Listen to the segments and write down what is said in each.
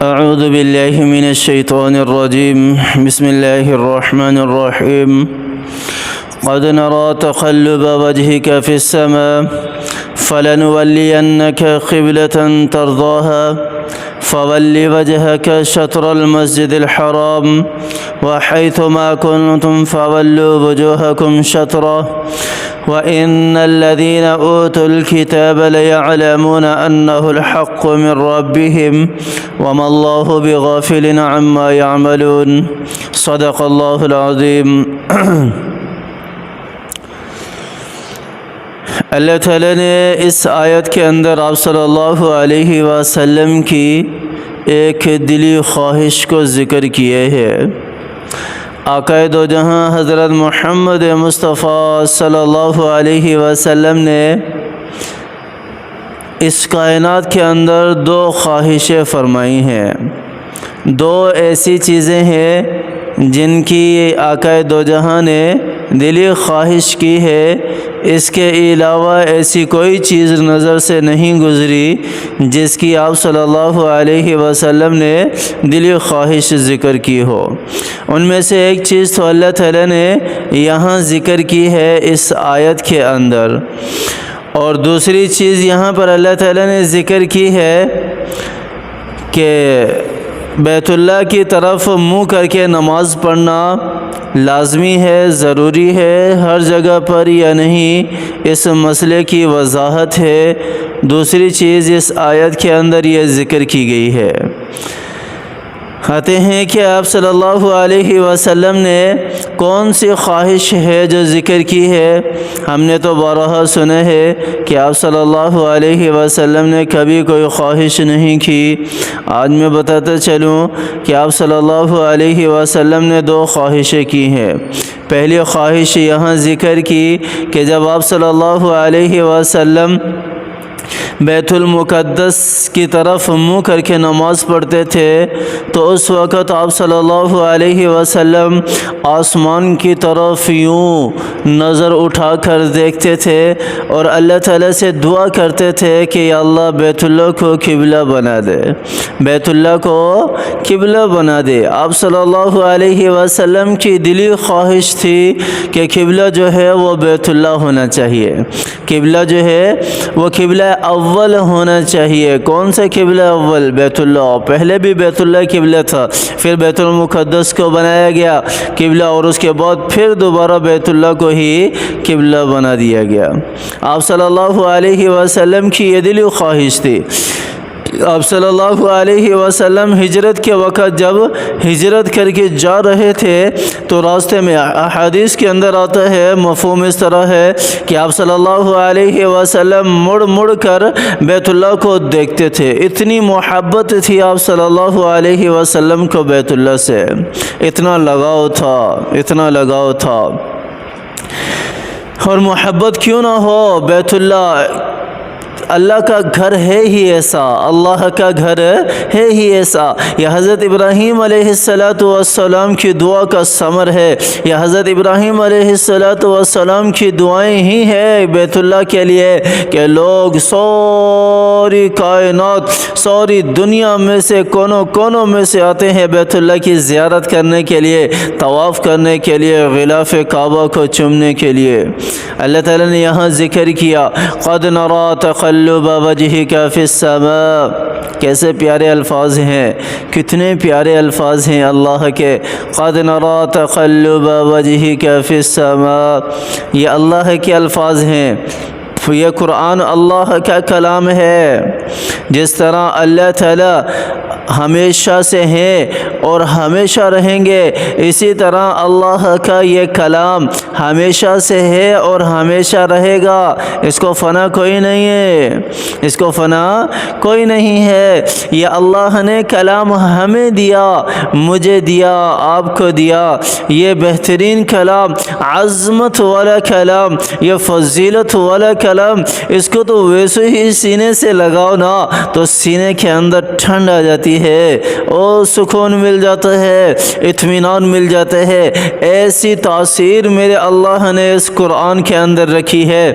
أعوذ بالله من الشيطان الرجيم بسم الله الرحمن الرحيم قد نرى تقلب وجهك في السماء فلنولينك قبلة ترضاها فول وجهك شطر المسجد الحرام وحيث ما كنتم فولوا وجوهكم شطره وإن الذين أوتوا الكتاب ليعلمون أنه الحق من ربهم وما الله بغافل عما يعملون صدق الله العظيم۔ اللہ تعالیٰ نے اس آیت کے اندر آپ صلی اللہ علیہ وسلم کی ایک دلی خواہش کو ذکر کیے ہے۔ آقا دو جہاں حضرت محمد مصطفیٰ صلی اللہ علیہ وسلم نے اس کائنات کے اندر دو خواہشیں فرمائی ہیں، دو ایسی چیزیں ہیں جن کی آقا دو جہاں نے دلی خواہش کی ہے، اس کے علاوہ ایسی کوئی چیز نظر سے نہیں گزری جس کی آپ صلی اللہ علیہ وسلم نے دلی خواہش ذکر کی ہو۔ ان میں سے ایک چیز تو اللہ تعالیٰ نے یہاں ذکر کی ہے اس آیت کے اندر، اور دوسری چیز یہاں پر اللہ تعالیٰ نے ذکر کی ہے کہ بیت اللہ کی طرف منہ کر کے نماز پڑھنا لازمی ہے، ضروری ہے ہر جگہ پر یا نہیں، اس مسئلے کی وضاحت ہے۔ دوسری چیز اس آیت کے اندر یہ ذکر کی گئی ہے۔ آتے ہیں کہ آپ صلی اللہ علیہ وسلم نے کون سی خواہش ہے جو ذکر کی ہے۔ ہم نے تو بارہا سنا ہے کہ آپ صلی اللہ علیہ وسلم نے کبھی کوئی خواہش نہیں کی۔ آج میں بتاتا چلوں کہ آپ صلی اللہ علیہ وسلم نے دو خواہشیں کی ہیں۔ پہلی خواہش یہاں ذکر کی کہ جب آپ صلی اللہ علیہ وسلم بیت المقدس کی طرف منہ کر کے نماز پڑھتے تھے تو اس وقت آپ صلی اللہ علیہ وسلم آسمان کی طرف یوں نظر اٹھا کر دیکھتے تھے اور اللہ تعالیٰ سے دعا کرتے تھے کہ یا اللہ بیت اللہ کو قبلہ بنا دے، بیت اللہ کو قبلہ بنا دے۔ آپ صلی اللہ علیہ وسلم کی دلی خواہش تھی کہ قبلہ جو ہے وہ بیت اللہ ہونا چاہیے، قبلہ جو ہے وہ قبلہ اول ہونا چاہیے۔ کون سا قبلہ اول؟ بیت اللہ۔ پہلے بھی بیت اللہ قبلہ تھا، پھر بیت المقدس کو بنایا گیا قبلہ، اور اس کے بعد پھر دوبارہ بیت اللہ کو ہی قبلہ بنا دیا گیا۔ آپ صلی اللہ علیہ وسلم کی یہ دلی خواہش تھی۔ آپ صلی اللہ علیہ وسلم ہجرت کے وقت جب ہجرت کر کے جا رہے تھے تو راستے میں احادیث کے اندر آتا ہے، مفہوم اس طرح ہے کہ آپ صلی اللہ علیہ وسلم مڑ مڑ کر بیت اللہ کو دیکھتے تھے۔ اتنی محبت تھی آپ صلی اللہ علیہ وسلم کو بیت اللہ سے، اتنا لگاؤ تھا، اتنا لگاؤ تھا۔ اور محبت کیوں نہ ہو، بیت اللہ کا گھر ہے ہی ایسا، اللہ کا گھر ہے ہی ایسا۔ یہ حضرت ابراہیم علیہ السلام کی دعا کا ثمر ہے، یہ حضرت ابراہیم علیہ السلام کی دعائیں ہی ہیں بیت اللہ کے لیے کہ لوگ ساری کائنات، ساری دنیا میں سے کونوں کونوں میں سے آتے ہیں بیت اللہ کی زیارت کرنے کے لیے، طواف کرنے کے لیے، غلاف کعبہ کو چومنے کے لیے۔ اللہ تعالیٰ نے یہاں ذکر کیا قد نرى تقلب وجهك في السماء۔ کیسے پیارے الفاظ ہیں، کتنے پیارے الفاظ ہیں اللہ کے۔ قد نرى تقلب وجهك في السماء، یہ اللہ کے الفاظ ہیں، یہ قرآن اللہ کا کلام ہے۔ جس طرح اللہ تعالیٰ ہمیشہ سے ہیں اور ہمیشہ رہیں گے، اسی طرح اللہ کا یہ کلام ہمیشہ سے ہے اور ہمیشہ رہے گا۔ اس کو فنا کوئی نہیں ہے، اس کو فنا کوئی نہیں ہے۔ یہ اللہ نے کلام ہمیں دیا، مجھے دیا، آپ کو دیا، یہ بہترین کلام، عظمت والا کلام، یہ فضیلت والا کلام، اس کو تو ویسے ہی سینے سے لگاؤ نا تو سینے کے اندر ٹھنڈ آ جاتی ہے اور سکون مل جاتا ہے، اطمینان مل جاتا ہے۔ ایسی تاثیر میرے اللہ نے اس قرآن کے اندر رکھی ہے،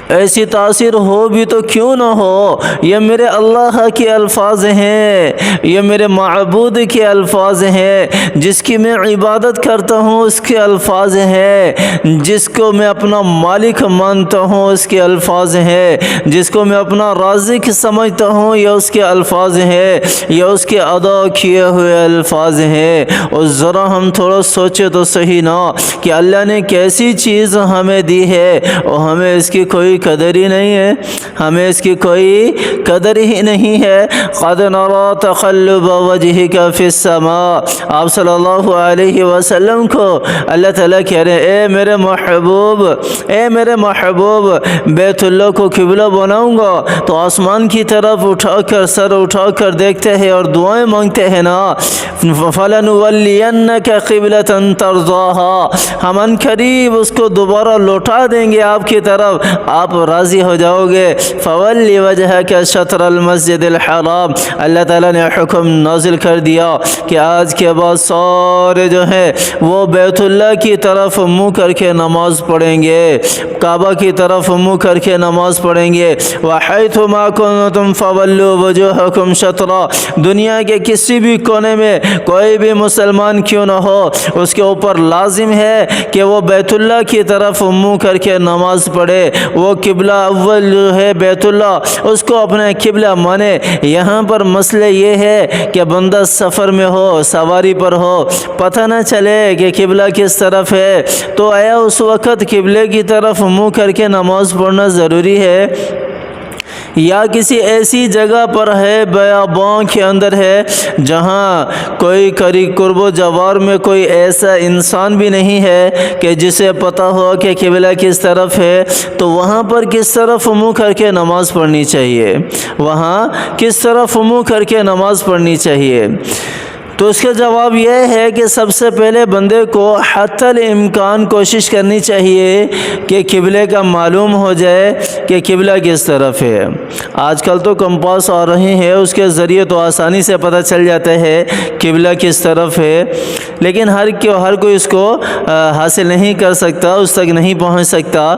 ایسی تاثیر ہو بھی تو کیوں نہ ہو، یہ میرے اللہ کے الفاظ ہیں، یہ میرے معبود کے الفاظ ہیں، جس کی میں عبادت کرتا ہوں اس کے الفاظ ہیں، جس کو میں اپنا مالک مانتا ہوں اس کے الفاظ ہیں، جس کو میں اپنا رازق سمجھتا ہوں یہ اس کے الفاظ ہیں، یہ اس کے ادا کیے ہوئے الفاظ ہیں۔ اور ذرا ہم تھوڑا سوچے تو صحیح نا کہ اللہ نے کیسی چیز ہمیں دی ہے اور ہمیں اس کی کوئی قدر ہی نہیں ہے، ہمیں اس کی کوئی قدر ہی نہیں ہے۔ قد نرى تقلب وجهك في السماء، آپ صلی اللہ علیہ وسلم کو اللہ تعالیٰ کہہ رہے ہیں اے میرے محبوب، اے میرے محبوب، بیت اللہ کو قبلہ بناؤں گا تو آسمان کی طرف اٹھا کر سر اٹھا کر دیکھتے ہیں اور دعائیں مانگتے ہیں نا، فَلَنُوَلِّيَنَّكَ قِبْلَةً تَرْضَاهَا، ہم ان قریب اس کو دوبارہ لوٹا دیں گے آپ کی طرف، آپ راضی ہو جاؤ گے۔ فَوَلِّ وَجْهَكَ شَطْرَ الْمَسْجِدِ الْحَرَامِ، اللہ تعالیٰ نے حکم نازل کر دیا کہ آج کے بعد سارے جو ہیں وہ بیت اللہ کی طرف منہ کر کے نماز پڑھیں گے، کعبہ کی طرف منہ کر کے نماز پڑھیں گے۔ وَحَيْثُ مَا كُنتُمْ فَوَلُّوا وُجُوهَكُمْ شَطْرًا، دنیا کے کسی بھی کونے میں کوئی بھی مسلمان کیوں نہ ہو، اس کے اوپر لازم ہے کہ وہ بیت اللہ کی طرف منہ کر کے نماز پڑھے، وہ قبلہ اول جو ہے بیت اللہ اس کو اپنا قبلہ مانے۔ یہاں پر مسئلہ یہ ہے کہ بندہ سفر میں ہو، سواری پر ہو، پتہ نہ چلے کہ قبلہ کس طرف ہے، تو آیا اس وقت قبلے کی طرف منہ کر کے نماز پڑھنا ضروری ہے؟ یا کسی ایسی جگہ پر ہے بیابان کے اندر ہے جہاں کوئی قرب و جوار میں کوئی ایسا انسان بھی نہیں ہے کہ جسے پتہ ہو کہ قبلہ کس طرف ہے، تو وہاں پر کس طرف منہ کر کے نماز پڑھنی چاہیے، وہاں کس طرف منہ کر کے نماز پڑھنی چاہیے؟ تو اس کا جواب یہ ہے کہ سب سے پہلے بندے کو حتی الامکان کوشش کرنی چاہیے کہ قبلے کا معلوم ہو جائے کہ قبلہ کس طرف ہے۔ آج کل تو کمپاس آ رہے ہیں، اس کے ذریعے تو آسانی سے پتہ چل جاتا ہے قبلہ کس طرف ہے، لیکن ہر کوئی اس کو حاصل نہیں کر سکتا، اس تک نہیں پہنچ سکتا۔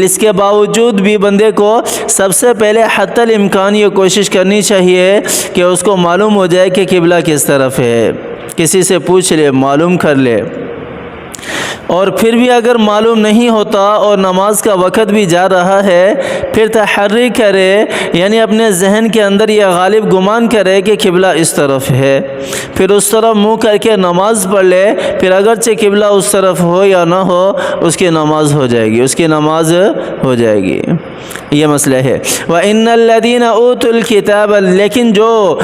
اس کے باوجود بھی بندے کو سب سے پہلے حتی الامکان یہ کوشش کرنی چاہیے کہ اس کو معلوم ہو جائے کہ قبلہ کس طرف ہے، کسی سے پوچھ لے، معلوم کر لے۔ اور پھر بھی اگر معلوم نہیں ہوتا اور نماز کا وقت بھی جا رہا ہے، پھر تحری کرے، یعنی اپنے ذہن کے اندر یہ غالب گمان کرے کہ قبلہ اس طرف ہے، پھر اس طرف منہ کر کے نماز پڑھ لے، پھر اگرچہ قبلہ اس طرف ہو یا نہ ہو اس کی نماز ہو جائے گی، اس کی نماز ہو جائے گی۔ یہ مسئلہ ہے۔ وَإِنَّ الَّذِينَ أُوتُوا الْكِتَابَ، لیکن جو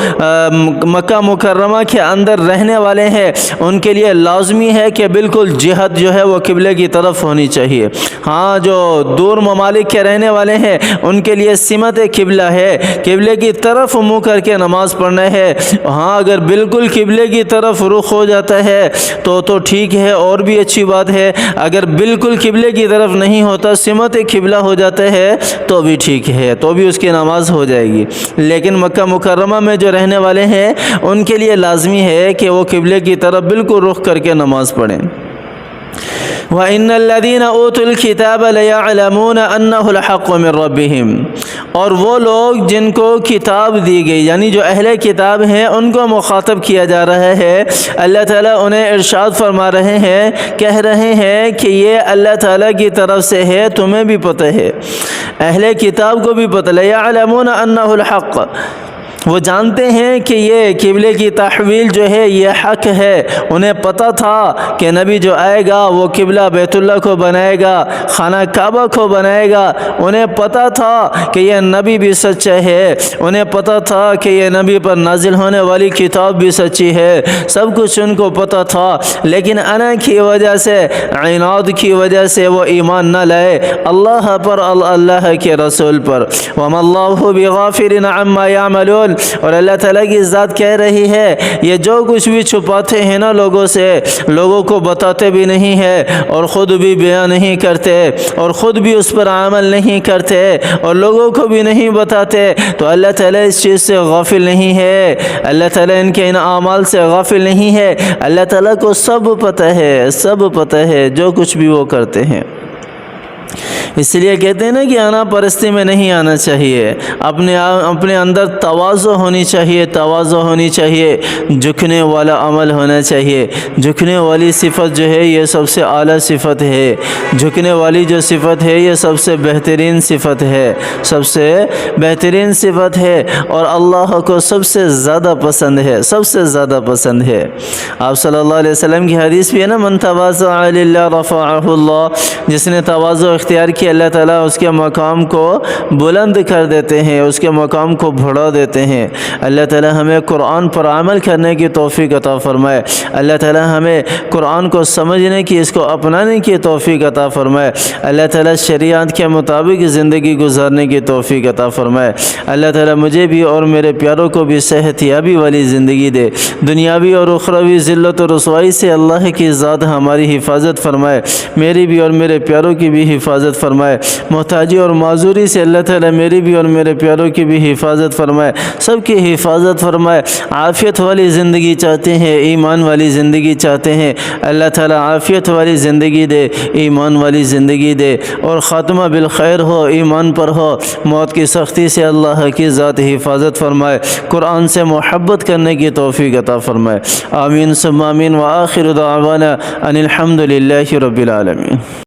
مکہ مکرمہ کے اندر رہنے والے ہیں ان کے لیے لازمی ہے کہ بالکل جہت جو ہے وہ قبلے کی طرف ہونی چاہیے۔ ہاں جو دور ممالک کے رہنے والے ہیں ان کے لیے سمت قبلہ ہے، قبلے کی طرف منہ کر کے نماز پڑھنا ہے۔ ہاں اگر بالکل قبلے کی طرف رخ ہو جاتا ہے تو ٹھیک ہے، اور بھی اچھی بات ہے۔ اگر بالکل قبلے کی طرف نہیں ہوتا، سمت قبلہ ہو جاتا ہے تو بھی ٹھیک ہے، تو بھی اس کی نماز ہو جائے گی۔ لیکن مکہ مکرمہ میں جو رہنے والے ہیں ان کے لیے لازمی ہے کہ وہ قبلے کی طرف بالکل رخ کر کے نماز پڑھیں۔ وَإِنَّ الَّذِينَ أُوتُوا الْكِتَابَ لَيَعْلَمُونَ أَنَّهُ الْحَقُّ مِنْ رَبِّهِمْ، اور وہ لوگ جن کو کتاب دی گئی، یعنی جو اہل کتاب ہیں ان کو مخاطب کیا جا رہا ہے، اللہ تعالیٰ انہیں ارشاد فرما رہے ہیں، کہہ رہے ہیں کہ یہ اللہ تعالیٰ کی طرف سے ہے، تمہیں بھی پتہ ہے، اہل کتاب کو بھی پتہ۔ لَيَعْلَمُونَ أَنَّهُ الْحَقُّ، وہ جانتے ہیں کہ یہ قبلے کی تحویل جو ہے یہ حق ہے، انہیں پتہ تھا کہ نبی جو آئے گا وہ قبلہ بیت اللہ کو بنائے گا، خانہ کعبہ کو بنائے گا، انہیں پتہ تھا کہ یہ نبی بھی سچا ہے، انہیں پتہ تھا کہ یہ نبی پر نازل ہونے والی کتاب بھی سچی ہے، سب کچھ ان کو پتہ تھا، لیکن انا کی وجہ سے، عناد کی وجہ سے وہ ایمان نہ لائے اللہ پر، اللہ کے رسول پر۔ وَمَا اللَّهُ بِغَافِلٍ عَمَّا يَعْمَلُونَ، اور اللہ تعالیٰ کی ذات کہہ رہی ہے یہ جو کچھ بھی چھپاتے ہیں نا لوگوں سے، لوگوں کو بتاتے بھی نہیں ہے اور خود بھی بیان نہیں کرتے اور خود بھی اس پر عمل نہیں کرتے اور لوگوں کو بھی نہیں بتاتے، تو اللہ تعالیٰ اس چیز سے غافل نہیں ہے، اللہ تعالیٰ ان کے ان اعمال سے غافل نہیں ہے، اللہ تعالیٰ کو سب پتہ ہے، سب پتہ ہے جو کچھ بھی وہ کرتے ہیں۔ اس لیے کہتے ہیں نا کہ آنا پرستی میں نہیں آنا چاہیے، اپنے اندر تواضع ہونی چاہیے، تواضع ہونی چاہیے، جھکنے والا عمل ہونا چاہیے۔ جھکنے والی صفت جو ہے یہ سب سے اعلیٰ صفت ہے، جھکنے والی جو صفت ہے یہ سب سے بہترین صفت ہے، سب سے بہترین صفت ہے، اور اللہ کو سب سے زیادہ پسند ہے، سب سے زیادہ پسند ہے۔ آپ صلی اللہ علیہ وسلم کی حدیث بھی ہے نا، من تواضع للہ رفعہ اللہ، جس نے تواضع اختیار کیا اللہ تعالیٰ اس کے مقام کو بلند کر دیتے ہیں، اس کے مقام کو بڑھا دیتے ہیں۔ اللہ تعالیٰ ہمیں قرآن پر عمل کرنے کی توفیق عطا فرمائے، اللہ تعالیٰ ہمیں قرآن کو سمجھنے کی، اس کو اپنانے کی توفیق عطا فرمائے، اللہ تعالیٰ شریعت کے مطابق زندگی گزارنے کی توفیق عطا فرمائے۔ اللہ تعالیٰ مجھے بھی اور میرے پیاروں کو بھی صحت یابی والی زندگی دے، دنیاوی اور اخروی ذلت و رسوائی سے اللہ کی ذات ہماری حفاظت فرمائے، میری بھی اور میرے پیاروں کی بھی حفاظت فرمائے، محتاجی اور معذوری سے اللہ تعالیٰ میری بھی اور میرے پیاروں کی بھی حفاظت فرمائے، سب کی حفاظت فرمائے۔ عافیت والی زندگی چاہتے ہیں، ایمان والی زندگی چاہتے ہیں، اللہ تعالیٰ عافیت والی زندگی دے، ایمان والی زندگی دے، اور خاتمہ بالخیر ہو، ایمان پر ہو، موت کی سختی سے اللہ کی ذات حفاظت فرمائے، قرآن سے محبت کرنے کی توفیق عطا فرمائے۔ آمین ثم آمین، وآخر دعوانا ان الحمد للہ رب العالمین۔